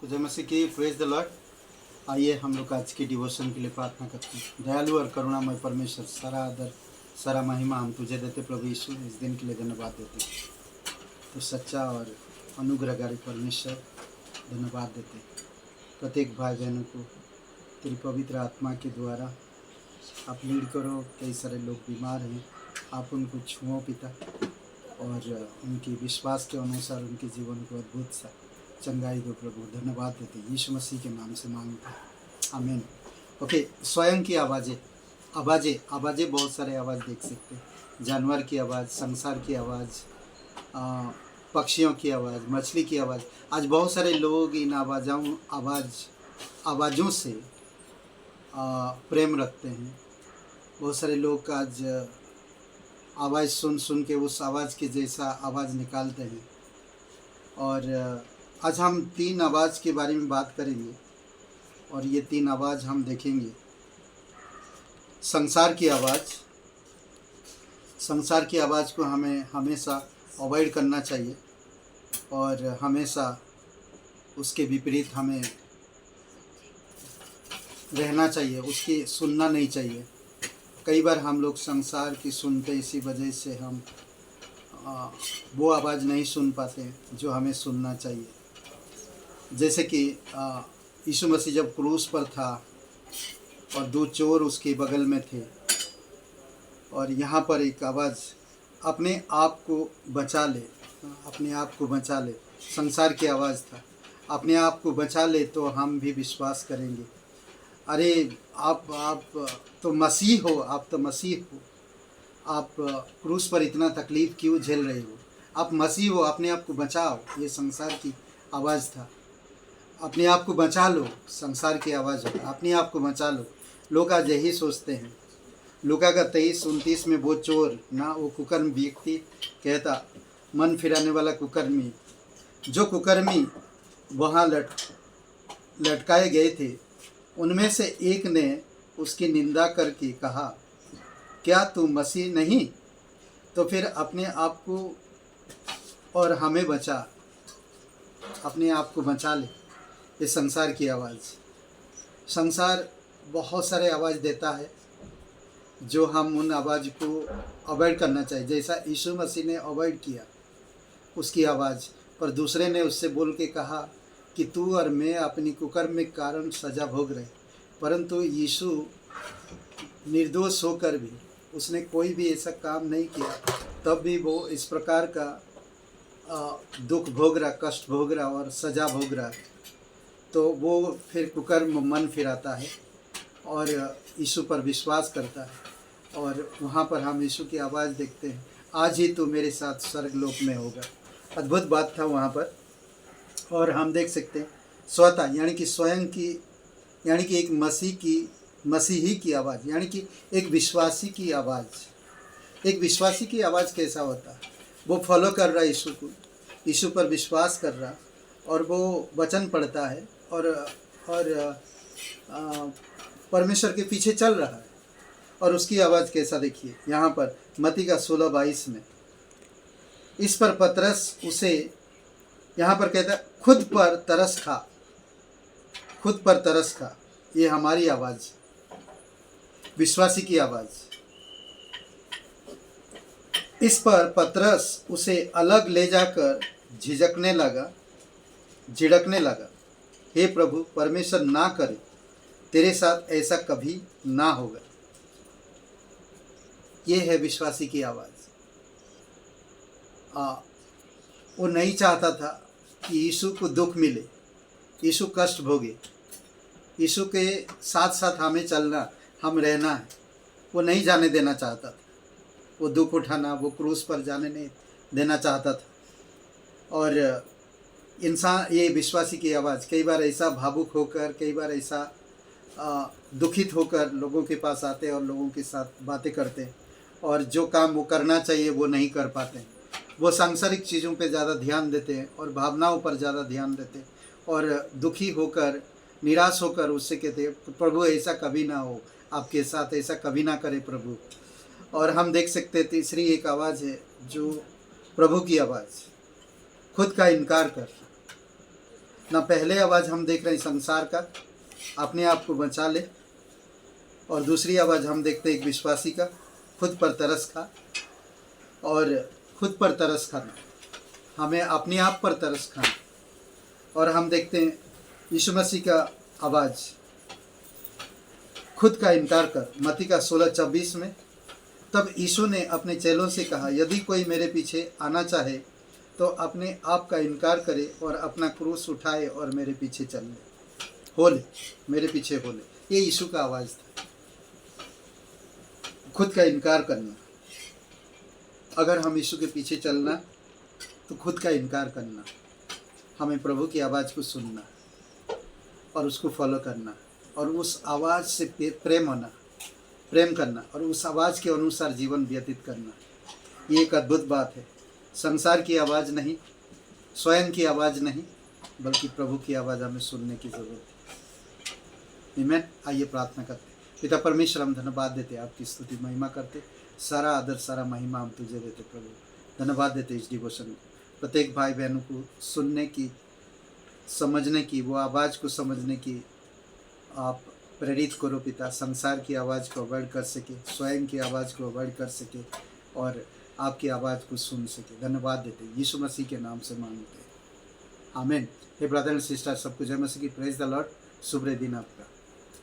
तो जय मसीह की प्रेज द लॉर्ड। आइए हम लोग आज की डिवोशन के लिए प्रार्थना करते हैं। दयालु और करुणामय परमेश्वर, सारा आदर सारा महिमा हम तुझे देते प्रभु यीशु। इस दिन के लिए धन्यवाद देते, तो सच्चा और अनुग्रहकारी परमेश्वर धन्यवाद देते। प्रत्येक भाई बहनों को तेरी पवित्र आत्मा के द्वारा आप लीड करो। कई सारे लोग बीमार हैं, आप उनको छुओ पिता, और उनकी विश्वास के अनुसार उनके जीवन को अद्भुत सा चंगाई दो प्रभु। धन्यवाद देते यीशु मसीह के नाम से मांगते हैं, आमीन। ओके, स्वयं की आवाज़ें आवाज़ें बहुत सारे आवाज़ देख सकते हैं। जानवर की आवाज़, संसार की आवाज़, पक्षियों की आवाज़, मछली की आवाज़। आज बहुत सारे लोग इन आवाज़ों से प्रेम रखते हैं। बहुत सारे लोग आज आवाज़ सुन के उस आवाज़ के जैसा आवाज़ निकालते हैं। और आज हम 3 आवाज़ के बारे में बात करेंगे, और ये 3 आवाज़ हम देखेंगे। संसार की आवाज़ को हमें हमेशा अवॉइड करना चाहिए, और हमेशा उसके विपरीत हमें रहना चाहिए, उसकी सुनना नहीं चाहिए। कई बार हम लोग संसार की सुनते, इसी वजह से हम वो आवाज़ नहीं सुन पाते जो हमें सुनना चाहिए। जैसे कि यीशु मसीह जब क्रूस पर था और 2 चोर उसके बगल में थे, और यहाँ पर एक आवाज़, अपने आप को बचा ले, अपने आप को बचा ले। संसार की आवाज़ था, अपने आप को बचा ले तो हम भी विश्वास करेंगे। अरे आप तो मसीह हो, आप तो मसीह हो, आप क्रूस पर इतना तकलीफ़ क्यों झेल रहे हो? आप मसीह हो, अपने आप को बचाओ। ये संसार की आवाज़ था, अपने आप को बचा लो। संसार की आवाज़ है, अपने आप को बचा लो। लोग आज यही सोचते हैं। लूका का 23-29 में वो चोर ना, वो कुकर्म व्यक्ति कहता, मन फिराने वाला कुकर्मी, जो कुकर्मी वहाँ लटकाए गए थे, उनमें से एक ने उसकी निंदा करके कहा, क्या तू मसीह नहीं? तो फिर अपने आप को और हमें बचा, अपने आप को बचा ले। ये संसार की आवाज़। संसार बहुत सारे आवाज़ देता है, जो हम उन आवाज़ को अवॉइड करना चाहिए। जैसा यीशु मसीह ने अवॉइड किया उसकी आवाज़, पर दूसरे ने उससे बोल के कहा कि तू और मैं अपनी कुकर्म के कारण सज़ा भोग रहे। परंतु यीशु निर्दोष होकर भी, उसने कोई भी ऐसा काम नहीं किया, तब भी वो इस प्रकार का दुख भोग रहा, कष्ट भोग रहा और सज़ा भोग रहा। तो वो फिर कुकर्म मन फिराता है और यीशु पर विश्वास करता है, और वहाँ पर हम यीशु की आवाज़ देखते हैं, आज ही तू मेरे साथ स्वर्गलोक में होगा। अद्भुत बात था वहाँ पर। और हम देख सकते हैं स्वतः, यानी कि स्वयं की, यानी कि एक मसीही की आवाज़, यानी कि एक विश्वासी की आवाज़। एक विश्वासी की आवाज़ कैसा होता है? वो फॉलो कर रहा है यीशु को, यीशु पर विश्वास कर रहा, और वो वचन पढ़ता है और परमेश्वर के पीछे चल रहा है। और उसकी आवाज़ कैसा देखिए यहाँ पर मत्ती का 16-22 में। इस पर पतरस उसे यहाँ पर कहता है, खुद पर तरस खा, खुद पर तरस खा। ये हमारी आवाज़, विश्वासी की आवाज़। इस पर पतरस उसे अलग ले जाकर झिड़कने लगा, हे प्रभु, परमेश्वर ना करे, तेरे साथ ऐसा कभी ना होगा। ये है विश्वासी की आवाज़। वो नहीं चाहता था कि यीशु को दुख मिले, यीशु कष्ट भोगे, यीशु के साथ साथ हमें चलना, हम रहना है। वो नहीं जाने देना चाहता था, वो दुख उठाना, वो क्रूस पर जाने नहीं देना चाहता था। और इंसान, ये विश्वासी की आवाज़, कई बार ऐसा भावुक होकर, कई बार ऐसा दुखित होकर लोगों के पास आते हैं और लोगों के साथ बातें करते हैं, और जो काम वो करना चाहिए वो नहीं कर पाते हैं। वो सांसारिक चीज़ों पे ज़्यादा ध्यान देते हैं और भावनाओं पर ज़्यादा ध्यान देते हैं, और दुखी होकर, निराश होकर उससे कहते हैं, प्रभु ऐसा कभी ना हो, आपके साथ ऐसा कभी ना करे प्रभु। और हम देख सकते हैं तीसरी एक आवाज़ है, जो प्रभु की आवाज़, खुद का इनकार कर, ना पहले आवाज़ हम देख रहे हैं संसार का, अपने आप को बचा ले, और दूसरी आवाज़ हम देखते हैं एक विश्वासी का, खुद पर तरस खा। और खुद पर तरस खाना, हमें अपने आप पर तरस खाना। और हम देखते हैं यीशु मसीह का आवाज़, खुद का इनकार कर, मत्ती का 16:26 में। तब यीशु ने अपने चेलों से कहा, यदि कोई मेरे पीछे आना चाहे तो अपने आप का इनकार करे और अपना क्रूस उठाए और मेरे पीछे चल ले, हो ले, मेरे पीछे हो ले। ये यीशु का आवाज़ था, खुद का इनकार करना। अगर हम यीशु के पीछे चलना तो खुद का इनकार करना, हमें प्रभु की आवाज़ को सुनना और उसको फॉलो करना, और उस आवाज़ से प्रेम करना, और उस आवाज़ के अनुसार जीवन व्यतीत करना। ये एक अद्भुत बात है। संसार की आवाज़ नहीं, स्वयं की आवाज़ नहीं, बल्कि प्रभु की आवाज़ हमें सुनने की ज़रूरत है। आमीन। आइए प्रार्थना करते। पिता परमेश्वर, हम धन्यवाद देते, आपकी स्तुति महिमा करते, सारा आदर सारा महिमा हम तुझे देते प्रभु। धन्यवाद देते इस डिवोशन को, प्रत्येक भाई बहनों को सुनने की, समझने की, वो आवाज़ को समझने की आप प्रेरित करो पिता। संसार की आवाज़ को अवॉइड कर सके, स्वयं की आवाज़ को अवॉइड कर सके और आपकी आवाज़ को सुन सके। धन्यवाद देते यीशु मसीह के नाम से मांगते हैं, आमीन। हे ब्रदर एंड सिस्टर, सबको जय मसीह की। Praise the Lord. शुभ दिन आपका।